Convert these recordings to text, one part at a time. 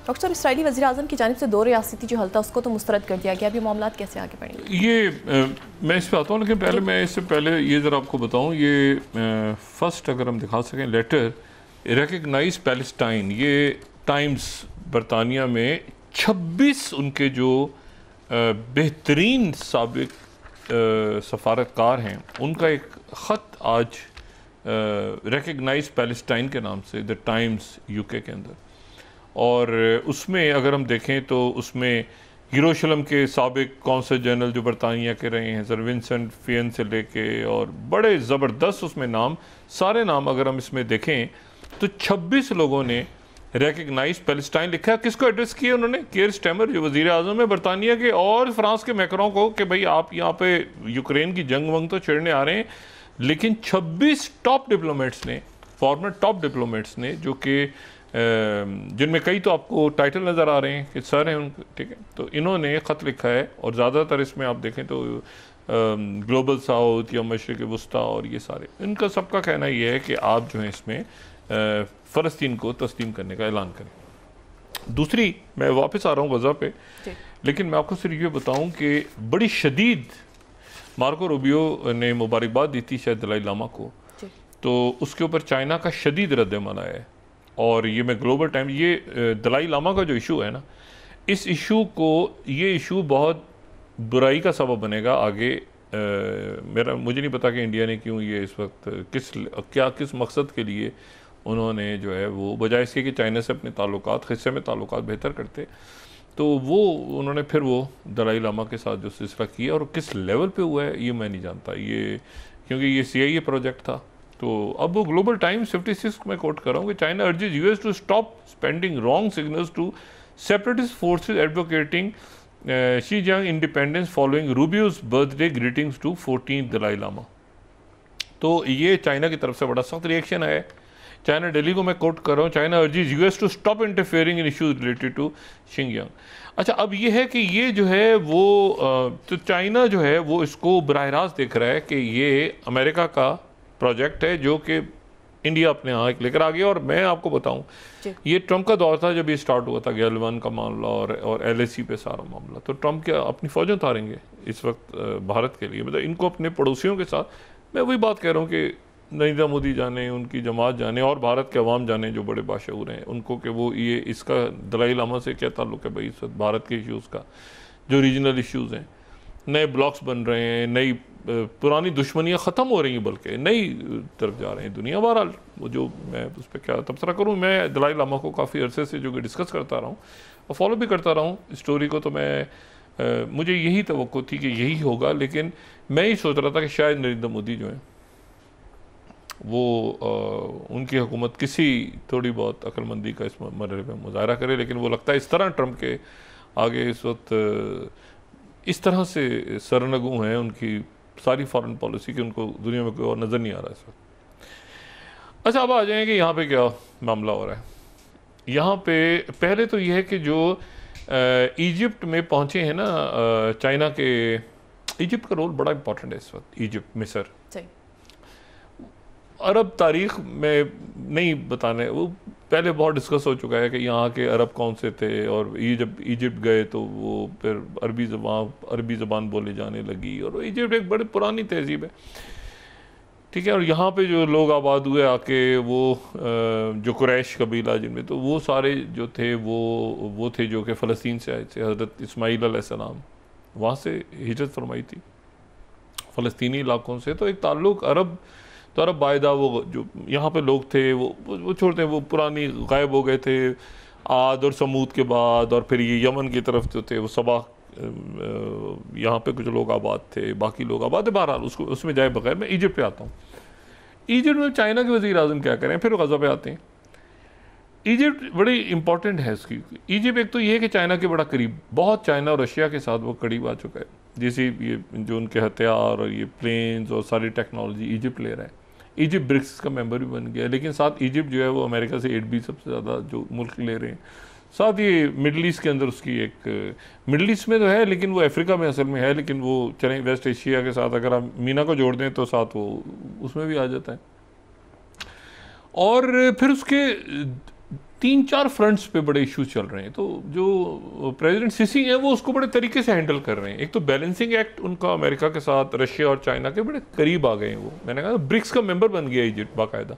Doctor साहब, Israeli वज़ीर-ए-आज़म की जानिब से 2 रियासती जो हल था उसको तो मुस्तरद कर दिया गया, अभी मामला कैसे आगे बढ़ेंगे? ये मैं इस पर आता हूँ, लेकिन पहले मैं इससे पहले ये ज़रा आपको बताऊँ, ये फर्स्ट अगर हम दिखा सकें लेटर रिकग्नाइज पैलेस्टाइन, ये टाइम्स बरतानिया में 26 उनके जो बेहतरीन साबिक सफारतकार हैं उनका एक ख़त आज रिकग्नाइज पैलेस्टाइन के नाम से द टाइम्स यूके के अंदर, और उसमें अगर हम देखें तो उसमें यरूशलेम के साबिक कौंसल जनरल जो बरतानिया के रहे हैं सर विंसेंट फियन से लेके, और बड़े ज़बरदस्त उसमें नाम, सारे नाम अगर हम इसमें देखें तो 26 लोगों ने रिकग्नाइज पैलेस्टाइन लिखा है। किसको एड्रेस किया उन्होंने? केयर स्टेमर जो वज़ीर आज़म है बरतानिया के, और फ्रांस के मैक्रों को, कि भाई आप यहाँ पे यूक्रेन की जंग वंग तो छेड़ने आ रहे हैं, लेकिन 26 टॉप डिप्लोमेट्स ने, फॉर्मर टॉप डिप्लोमेट्स ने, जो कि जिनमें कई तो आपको टाइटल नज़र आ रहे हैं कि सर हैं उनके, ठीक है, तो इन्होंने ख़त लिखा है, और ज़्यादातर इसमें आप देखें तो ग्लोबल साउथ या मशरिक़ वस्ता और ये सारे, इनका सबका कहना ये है कि आप जो है इसमें फ़लस्तीन को तस्लीम करने का ऐलान करें। दूसरी, मैं वापस आ रहा हूँ वज़ह पे, लेकिन मैं आपको सिर्फ ये बताऊँ कि बड़ी शदीद मार्को रूबियो ने मुबारकबाद दी थी शायद दलाई लामा को, तो उसके ऊपर चाइना का शदीद रद्द-ए-अमल आया है, और ये मैं ग्लोबल टाइम, ये दलाई लामा का जो इशू है ना, इस इशू को, ये इशू बहुत बुराई का सबब बनेगा आगे। मुझे नहीं पता कि इंडिया ने क्यों ये इस वक्त किस मकसद के लिए उन्होंने जो है वो, बजाय इसके कि चाइना से अपने ताल्लुकात, हिस्से में ताल्लुकात बेहतर करते, तो वो उन्होंने फिर वो दलाई लामा के साथ जो सिलसिला किया, और किस लेवल पे हुआ है ये मैं नहीं जानता, ये क्योंकि ये CIA प्रोजेक्ट था। तो अब वो ग्लोबल टाइम्स 56 में कोट कर रहा हूँ कि China urges US to stop spending wrong signals to separatist forces advocating Xinjiang independence following Rubio's birthday greetings to 14 Dalai Lama. तो ये चाइना की तरफ से बड़ा सख्त रिएक्शन है। चाइना, दिल्ली को मैं कोट कर रहा हूँ, China urges US to stop interfering in issues related to Xinjiang. अच्छा, अब ये है कि ये जो है वो तो चाइना जो है वो इसको बराह रास्त देख रहा है कि ये अमेरिका का प्रोजेक्ट है जो कि इंडिया अपने यहाँ लेकर आ गया। और मैं आपको बताऊं, ये ट्रंप का दौर था जब ये स्टार्ट हुआ था, गैलवान का मामला और LAC पे सारा मामला, तो ट्रंप क्या अपनी फौजें उतारेंगे इस वक्त भारत के लिए, मतलब इनको अपने पड़ोसियों के साथ, मैं वही बात कह रहा हूँ कि नरेंद्र मोदी जाने, उनकी जमात जाने, और भारत के अवाम जाने जो बड़े बाशऊर हैं उनको, कि वो ये इसका दलाई लामा से क्या ताल्लुक़ है भाई इस वक्त भारत के इश्यूज़ का, जो रीजनल इश्यूज़ हैं, नए ब्लॉक्स बन रहे हैं, नई पुरानी दुश्मनियाँ ख़त्म हो रही हैं, बल्कि नई तरफ जा रही हैं दुनिया। बहरहाल वो जो मैं उस पर क्या तबसरा करूँ, मैं दलाई लामा को काफ़ी अरसे से जो कि डिस्कस करता रहा हूँ और फॉलो भी करता रहा हूँ स्टोरी को, तो मैं मुझे यही तवक्को थी कि यही होगा, लेकिन मैं ही सोच रहा था कि शायद नरेंद्र मोदी जो हैं वो उनकी हुकूमत किसी थोड़ी बहुत अक्लमंदी का इस मरहले में मुजाहरा करे, लेकिन वो लगता है इस तरह ट्रंप के आगे इस वक्त इस तरह से सरनगू हैं उनकी सारी फॉरेन पॉलिसी की, उनको दुनिया में कोई और नज़र नहीं आ रहा इस वक्त। अच्छा, अब आ जाएं कि यहाँ पे क्या मामला हो रहा है। यहाँ पे पहले तो यह है कि जो इजिप्ट में पहुँचे हैं ना चाइना के, इजिप्ट का रोल बड़ा इंपॉर्टेंट है इस वक्त, इजिप्ट, मिस्र, अरब तारीख़ में नहीं बताने, वो पहले बहुत डिस्कस हो चुका है कि यहाँ के अरब कौन से थे, और जब इजिप्ट गए तो वो फिर अरबी ज़बान बोले जाने लगी, और इजिप्ट एक बड़ी पुरानी तहजीब है, ठीक है। और यहाँ पे जो लोग आबाद हुए आके, वो जो कुरैश कबीला जिनमें, तो वो सारे जो थे वो थे जो कि फ़लस्तीन से आए थे। हज़रत इस्माईल अलैहिस्सलाम वहाँ से हिजरत फरमाई थी फ़लस्तीनी इलाकों से, तो एक ताल्लुक़ अरब बायदा, वो जो यहाँ पे लोग थे वो छोड़ते हैं, वो पुरानी गायब हो गए थे आद और समूद के बाद, और फिर ये यमन की तरफ जो थे वो सबा, यहाँ पे कुछ लोग आबाद थे, बाकी लोग आबाद थे। बहरहाल उसमें जाए बगैर मैं इजिप्ट पे आता हूँ। इजिप्ट में चाइना के वज़ीर आज़म क्या करें, फिर गज़ा पे आते हैं। इजिप्ट बड़ी इंपॉर्टेंट है इसकी। इजिप्ट एक तो ये है कि चाइना के बड़ा करीब, बहुत चाइना और रशिया के साथ वो करीब आ चुका है, जैसे ये जो उनके हथियार और ये प्लेन्स और सारी टेक्नोलॉजी इजिप्ट ले रहा है। इजिप्ट ब्रिक्स का मेंबर भी बन गया, लेकिन साथ इजिप्ट जो है वो अमेरिका से 8 भी सबसे ज़्यादा जो मुल्क ले रहे हैं। साथ ये मिडल ईस्ट के अंदर उसकी एक, मिडल ईस्ट में तो है लेकिन वो अफ्रीका में असल में है, लेकिन वो चलें वेस्ट एशिया के साथ अगर आप मीना को जोड़ दें तो साथ वो उसमें भी आ जाता है। और फिर उसके 3-4 फ्रंट्स पे बड़े इश्यूज चल रहे हैं। तो जो प्रेसिडेंट सीसी हैं वो उसको बड़े तरीके से हैंडल कर रहे हैं। एक तो बैलेंसिंग एक्ट उनका अमेरिका के साथ, रशिया और चाइना के बड़े करीब आ गए हैं वो, मैंने कहा ब्रिक्स का मेंबर बन गया इजिप्ट बाकायदा।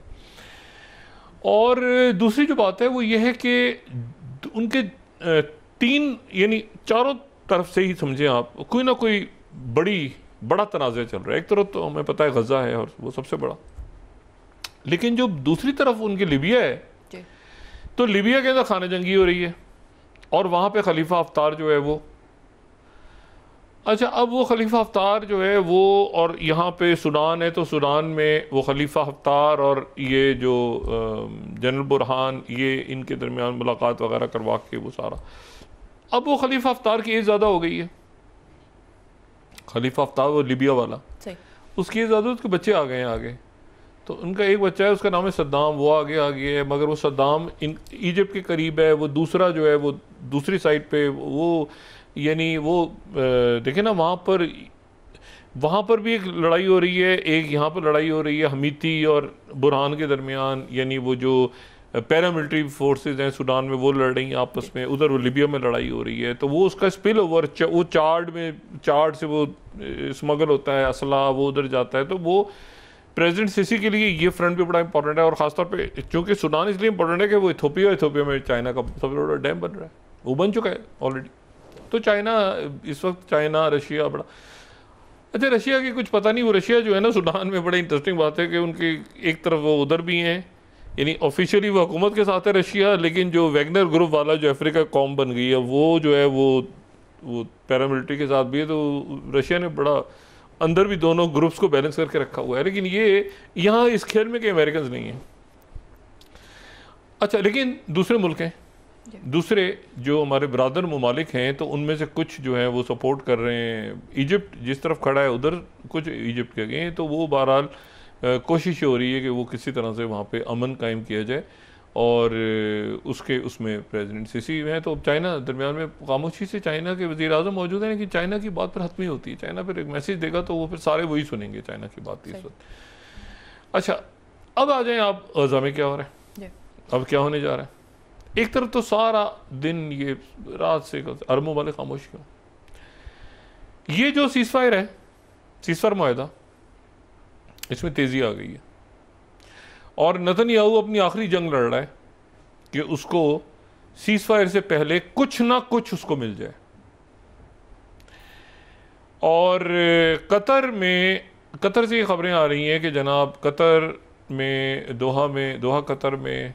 और दूसरी जो बात है वो ये है कि उनके 3 यानी चारों तरफ से ही समझें आप, कोई ना कोई बड़ा तनाज़ा चल रहा है। एक तरफ तो हमें पता है गजा है और वो सबसे बड़ा, लेकिन जो दूसरी तरफ उनकी लीबिया है, तो लीबिया के अंदर खाना जंगी हो रही है और वहाँ पे खलीफा हफ्तार जो है वो, अच्छा अब वो खलीफा हफ्तार जो है वो, और यहाँ पे सूडान है तो सूडान में वो खलीफा हफ्तार और ये जो जनरल बुरहान, ये इनके दरमियान मुलाकात वगैरह करवा के वो सारा, अब वो खलीफा हफ्तार की एज ज़्यादा हो गई है। खलीफा हफ्तार वो लीबिया वाला, उसकी एज ज़्यादा, उसके बच्चे आ गए हैं आगे। तो उनका एक बच्चा है, उसका नाम है सद्दाम, वो आगे है, मगर वो सद्दाम इजिप्ट के करीब है। वो दूसरा जो है वो दूसरी साइड पे, वो यानी वो देखे ना, वहाँ पर भी एक लड़ाई हो रही है, एक यहाँ पर लड़ाई हो रही है हमीती और बुरहान के दरमियान, यानी वो जो पैरामिलिट्री फोर्सेस हैं सूडान में वो लड़ रही हैं आपस में, उधर वो लीबिया में लड़ाई हो रही है। तो वो उसका स्पिल ओवर, वो चार्ड से वो स्मगल होता है असला, वो उधर जाता है। तो वो प्रेसिडेंट सीसी के लिए ये फ्रंट भी बड़ा इंपॉर्टेंट है। और ख़ासतौर पे चूँकि सूडान इसलिए इंपॉर्टेंट है कि वो इथोपिया में चाइना का सबसे बड़ा डैम बन रहा है, वो बन चुका है ऑलरेडी। तो चाइना इस वक्त, चाइना रशिया बड़ा, अच्छा रशिया की कुछ पता नहीं, वो रशिया जो है ना सूडान में, बड़ी इंटरेस्टिंग बात है कि उनकी एक तरफ वो उधर भी हैं, यानी ऑफिशियली वो हुकूमत के साथ है रशिया, लेकिन जो वैगनर ग्रुप वाला जो अफ्रीका कॉम बन गई है वो जो है वो पैरामिलिट्री के साथ भी है। तो रशिया ने बड़ा अंदर भी दोनों ग्रुप्स को बैलेंस करके रखा हुआ है। लेकिन ये यहाँ इस खेल में कि अमेरिकन नहीं हैं। अच्छा, लेकिन दूसरे मुल्क हैं, दूसरे जो हमारे ब्रादर ममालिक हैं, तो उनमें से कुछ जो है वो सपोर्ट कर रहे हैं। इजिप्ट जिस तरफ खड़ा है उधर कुछ इजिप्ट के गए हैं, तो वो बहरहाल कोशिश हो रही है कि वो किसी तरह से वहाँ पे अमन कायम किया जाए। और उसमें प्रेसिडेंट सीसी हैं। तो चाइना दरमियान में खामोशी से, चाइना के वज़ीर आज़म मौजूद हैं, लेकिन चाइना की बात पर हतमी होती है। चाइना फिर एक मैसेज देगा तो वो फिर सारे वही सुनेंगे चाइना की बात इस वक्त। अच्छा, अब आ जाएँ आप, गज़ा में क्या हो रहा है, अब क्या होने जा रहा है। एक तरफ तो सारा दिन ये रात से अरबों वाले खामोश क्यों, ये जो सीज़फायर है, सीज़फायर मुआहदा, इसमें तेज़ी आ गई है और नेतन्याहू अपनी आखिरी जंग लड़ रहा है कि उसको सीज़फायर से पहले कुछ ना कुछ उसको मिल जाए। और कतर से ये खबरें आ रही हैं कि जनाब कतर में, दोहा कतर में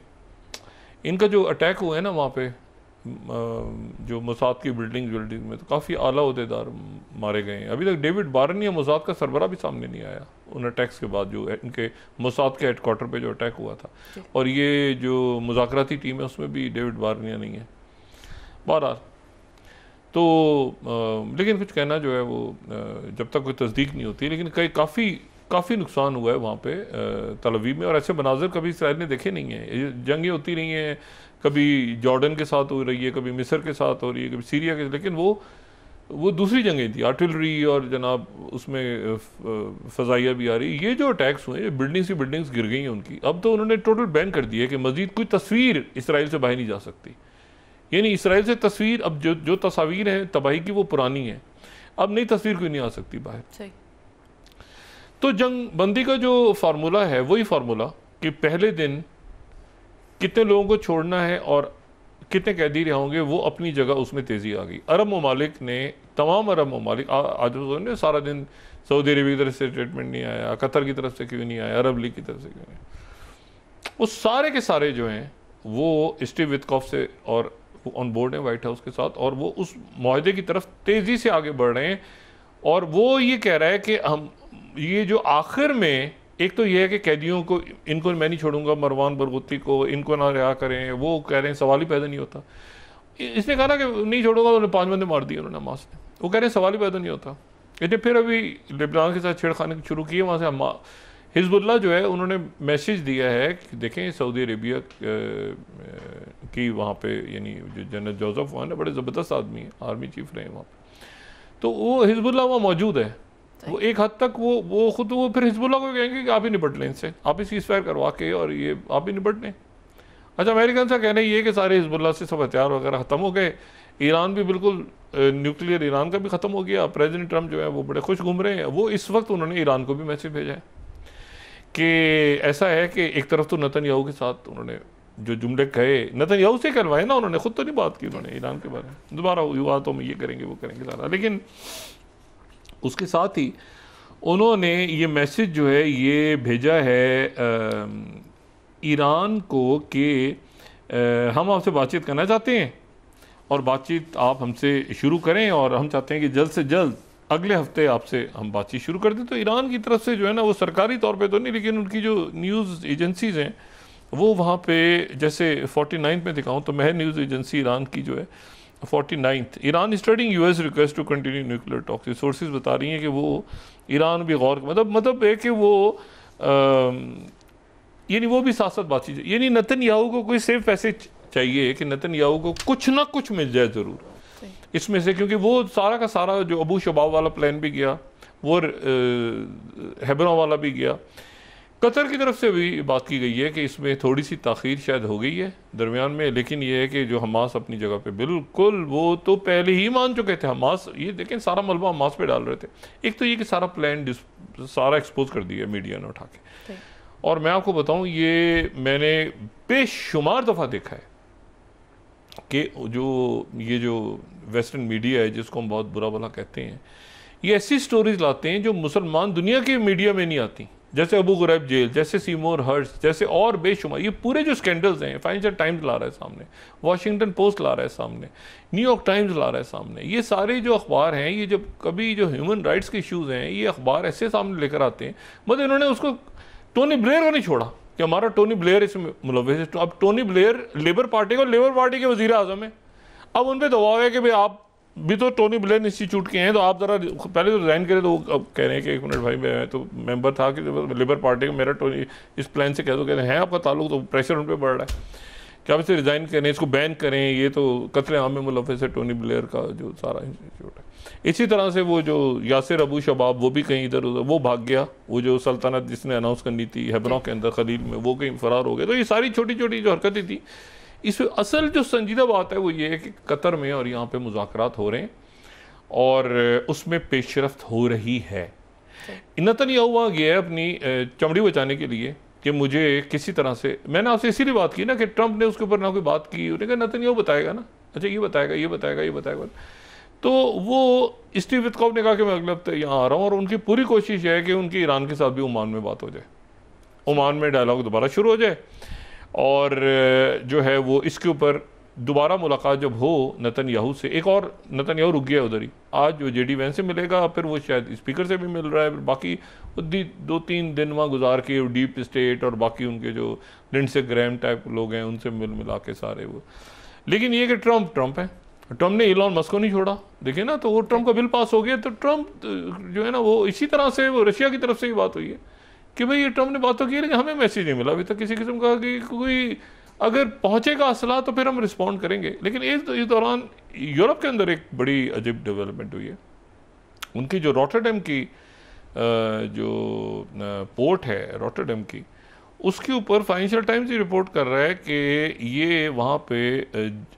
इनका जो अटैक हुआ है ना, वहाँ पे जो मोसाद की बिल्डिंग में, तो काफ़ी आला ओहदेदार मारे गए हैं। अभी तक डेविड बारनी या मोसाद का सरबरा भी सामने नहीं आया उन अटैक्स के बाद, जो इनके मोसाद के हेडक्वार्टर पे जो अटैक हुआ था। और ये जो मुज़ाकराती टीम है उसमें भी डेविड बारनिया नहीं है। बहरहाल तो लेकिन कुछ कहना जो है वो जब तक कोई तस्दीक नहीं होती, लेकिन काफ़ी नुकसान हुआ है वहाँ पे तल अवीव में। और ऐसे मनाजर कभी इसराइल ने देखे नहीं हैं। जंगें होती रही हैं, कभी जॉर्डन के साथ हो रही है, कभी मिस्र के साथ हो रही है, कभी सीरिया के, लेकिन वो दूसरी जंगें थी, आर्टिलरी और जनाब उसमें फ़ज़ाइया भी आ रही। ये जो अटैक्स हुए, बिल्डिंग्स गिर गई हैं उनकी। अब तो उन्होंने टोटल बैन कर दिया है कि मज़ीद कोई तस्वीर इसराइल से बाहर नहीं जा सकती। यानी इसराइल से तस्वीर, अब जो तस्वीर हैं तबाही की वो पुरानी है, अब नई तस्वीर कोई नहीं आ सकती बाहर। तो जंग बंदी का जो फार्मूला है वही फार्मूला कि पहले दिन कितने लोगों को छोड़ना है और कितने कैदी रहे होंगे, वो अपनी जगह उसमें तेज़ी आ गई। अरब ममालिक ने, तमाम अरब ममालिक, आज ने सारा दिन सऊदी अरब की तरफ से स्टेटमेंट नहीं आया, कतर की तरफ से क्यों नहीं आया, अरब लीग की तरफ से क्यों नहीं, वो सारे के सारे जो हैं वो स्टीव विटकॉफ से और वो ऑन बोर्ड है वाइट हाउस के साथ, और वो उस मुआहदे की तरफ तेज़ी से आगे बढ़ रहे हैं। और वो ये कह रहा है कि हम ये जो आखिर में, एक तो ये है कि कैदियों को, इनको मैं नहीं छोड़ूंगा, मरवान बरगुती को, इनको ना रिहा करें, वो कह रहे हैं सवाल ही पैदा नहीं होता। इसने कहा ना कि नहीं छोड़ूंगा, उन्होंने 5 बंदे मार दिए उन्होंने हमास ने, वो कह रहे हैं सवाल ही पैदा नहीं होता। इसने फिर अभी लेबनान के साथ छेड़खानी शुरू की है। वहाँ से हिजबुल्लाह जो है उन्होंने मैसेज दिया है कि देखें सऊदी अरेबिया की वहाँ पे, यानी जो जनरल जोसेफ वहाँ ना बड़े ज़बरदस्त आदमी हैं, आर्मी चीफ रहे हैं वहाँ पे, तो वो हिजबुल्लाह वहाँ मौजूद है। वो एक हद तक वो खुद वो फिर हिजबुल्लाह को कहेंगे कि आप ही निपट लें इनसे, आप ही सीज़फायर करवा के और ये आप ही निपट लें। अच्छा, अमेरिकन का कहना ये है कि सारे हिजबुल्लाह से सब हथियार वगैरह ख़त्म हो गए, ईरान भी बिल्कुल न्यूक्लियर ईरान का भी ख़त्म हो गया, प्रेसिडेंट ट्रम्प जो है वो बड़े खुश घूम रहे हैं। वो इस वक्त उन्होंने ईरान को भी मैसेज भेजा है कि ऐसा है कि एक तरफ तो नेतन्याहू के साथ उन्होंने जो जुमले कहे, नेतन्याहू से कहलवाए ना उन्होंने, खुद तो नहीं बात की उन्होंने ईरान के बारे में, दोबारा युवा तो हम ये करेंगे वो करेंगे सारा, लेकिन उसके साथ ही उन्होंने ये मैसेज जो है ये भेजा है ईरान को कि हम आपसे बातचीत करना चाहते हैं और बातचीत आप हमसे शुरू करें, और हम चाहते हैं कि जल्द से जल्द अगले हफ्ते आपसे हम बातचीत शुरू कर दें। तो ईरान की तरफ से जो है ना, वो सरकारी तौर पे तो नहीं, लेकिन उनकी जो न्यूज़ एजेंसीज़ हैं वो वहाँ पे, जैसे 49 में दिखाऊँ तो महर न्यूज़ एजेंसी ईरान की जो है 49th, Iran studying US request to continue nuclear talks, sources बता रही हैं कि वो ईरान भी गौर, मतलब है कि वो यानी वो भी साथ साथ बातचीत, यानी नेतन्याहू को कोई सेफ पैसे चाहिए कि नेतन्याहू को कुछ ना कुछ मिल जाए ज़रूर इसमें से, क्योंकि वो सारा का सारा जो अबू शबाब वाला प्लान भी गया, वो हेब्रोन वाला भी गया, कतर की तरफ से भी बात की गई है कि इसमें थोड़ी सी ताख़ीर शायद हो गई है दरमियान में, लेकिन ये है कि जो हमास अपनी जगह पे बिल्कुल, वो तो पहले ही मान चुके थे हमास, ये देखें सारा मलबा हमास पे डाल रहे थे। एक तो ये कि सारा प्लान सारा एक्सपोज कर दिया मीडिया ने उठा के, और मैं आपको बताऊं ये मैंने बेशुमार दफ़ा देखा है कि जो वेस्टर्न मीडिया है जिसको हम बहुत बुरा भला कहते हैं, ये ऐसी स्टोरीज लाते हैं जो मुसलमान दुनिया के मीडिया में नहीं आती, जैसे अबू गुरैब जेल, जैसे सीमोर हर्ट्स, जैसे और बेशुमार ये पूरे जो स्कैंडल्स हैं, फाइनेंशियल टाइम्स ला रहा है सामने, वॉशिंगटन पोस्ट ला रहा है सामने, न्यूयॉर्क टाइम्स ला रहा है सामने, ये सारे जो अखबार हैं, ये जब कभी जो ह्यूमन राइट्स के इशूज़ हैं ये अखबार ऐसे सामने लेकर आते हैं, मतलब इन्होंने उसको टोनी ब्लेयर को नहीं छोड़ा कि हमारा टोनी ब्लेयर इसमें मुलव्वस है। अब टोनी ब्लेयर लेबर पार्टी के वज़ीर आज़म है, अब उन पर दबाव है कि भाई आप भी तो टोनी ब्लेयर इंस्टीट्यूट के हैं, तो आप ज़रा पहले तो रिज़ाइन करें, तो अब कह रहे हैं कि एक मिनट भाई मैं तो मेंबर था कि लेबर पार्टी का, मेरा टोनी इस प्लान से कह दो, कहते हैं आपका ताल्लुक, तो प्रेशर उन पर बढ़ रहा है कि आप इसे रिज़ाइन करें, इसको बैन करें, ये तो कत्ल आम में मुलव्वस है टोनी ब्लेयर का जो सारा इंस्टीट्यूट है। इसी तरह से वो जो यासिर अबू शबाब, वो भी कहीं इधर उधर वो भाग गया, वो जो सल्तनत जिसने अनाउंस करनी थी हेब्रोन के अंदर खलील में, वो कहीं फरार हो गए। तो ये सारी छोटी छोटी जो हरकतें थी, इसमें असल जो संजीदा बात है वो ये है कि कतर में और यहाँ पे मुज़ाकरात हो रहे हैं और उसमें पेशरफ्त हो रही है। नेतन्याहू वहाँ गया है अपनी चमड़ी बचाने के लिए कि मुझे किसी तरह से, मैंने आपसे इसीलिए बात की ना कि ट्रंप ने उसके ऊपर ना कोई बात की, उन्होंने कहा नेतन्याहू बताएगा ना, अच्छा ये बताएगा ये बताएगा ये बताएगा, तो वो स्टीव वित्कॉफ ने कहा कि मैं अगले हफ्ते यहाँ आ रहा हूँ, और उनकी पूरी कोशिश है कि उनकी ईरान के साथ भी ओमान में बात हो जाए, ओमान में डायलॉग दोबारा शुरू हो जाए, और जो है वो इसके ऊपर दोबारा मुलाकात जब हो नेतन्याहू से, एक और नेतन्याहू रुक गया उधर ही, आज जो जेडी वैंस से मिलेगा, फिर वो शायद स्पीकर से भी मिल रहा है, बाकी 2-3 दिन वहाँ गुजार के डीप स्टेट और बाकी उनके जो लिंडसे ग्रैम टाइप लोग हैं उनसे मिला के सारे वो। लेकिन ये कि ट्रंप है, ट्रंप ने इलॉन मस्क को नहीं छोड़ा, देखिए ना, तो वो ट्रंप का बिल पास हो गया, तो ट्रंप जो है ना वो इसी तरह से वो रशिया की तरफ से ही बात हुई है कि भाई ये ट्रंप ने बात तो की, लेकिन हमें मैसेज नहीं मिला अभी तक किसी किस्म का कि कोई अगर पहुंचेगा असला तो फिर हम रिस्पॉन्ड करेंगे। लेकिन इस दौरान यूरोप के अंदर एक बड़ी अजीब डेवलपमेंट हुई है, उनकी जो रॉटरडैम की जो पोर्ट है रॉटरडैम की, उसके ऊपर फाइनेंशियल टाइम्स ही रिपोर्ट कर रहा है कि ये वहाँ पे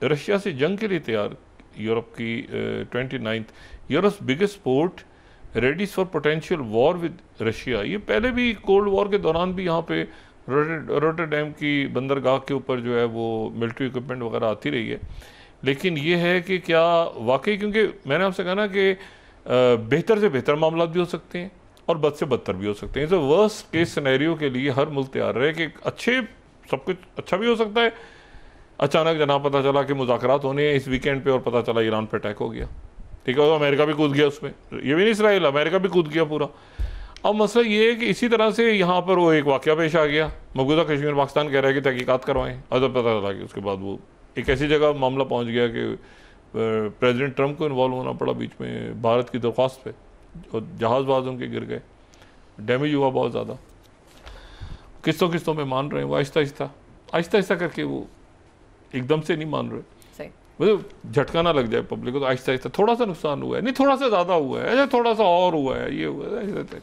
रशिया से जंग के लिए तैयार, यूरोप की 29th Europe's biggest port Reddy's for potential war with Russia. ये पहले भी कोल्ड वॉर के दौरान भी यहाँ पे रॉटरडैम की बंदरगाह के ऊपर जो है वो मिलिट्री इक्विपमेंट वगैरह आती रही है। लेकिन ये है कि क्या वाकई, क्योंकि मैंने आपसे कहा ना कि बेहतर से बेहतर मामला भी हो सकते हैं और बद से बदतर भी हो सकते हैं। तो वर्स्ट केस सिनेरियो के लिए हर मुल्क तैयार रहे कि अच्छे सब कुछ अच्छा भी हो सकता है, अचानक जनाब पता चला कि मुज़ाकरात होने हैं इस वीकेंड पे और पता चला ईरान पे अटैक हो गया, ठीक है, तो अमेरिका भी कूद गया उसमें, ये भी नहीं इसराइल, अमेरिका भी कूद गया पूरा। अब मसला ये है कि इसी तरह से यहाँ पर वो एक वाक़या पेश आ गया, मकबूजा कश्मीर पाकिस्तान कह रहा है कि तहकीकात करवाएं, और जब पता चला कि उसके बाद वो एक ऐसी जगह मामला पहुँच गया कि प्रेसिडेंट ट्रंप को इन्वॉल्व होना पड़ा बीच में भारत की दरख्वास्त पे, और जहाज़ बाज उनके गिर गए, डैमेज हुआ बहुत ज़्यादा। किस्तों में मान रहे हैं वो, आहिस्ता आहिस्ता करके वो एकदम से नहीं मान रहे, मतलब झटका ना लग जाए पब्लिक को, तो आहिस्ता थोड़ा सा नुकसान हुआ है, नहीं थोड़ा सा ज़्यादा हुआ है, ऐसा थोड़ा सा और हुआ है, ये हुआ है,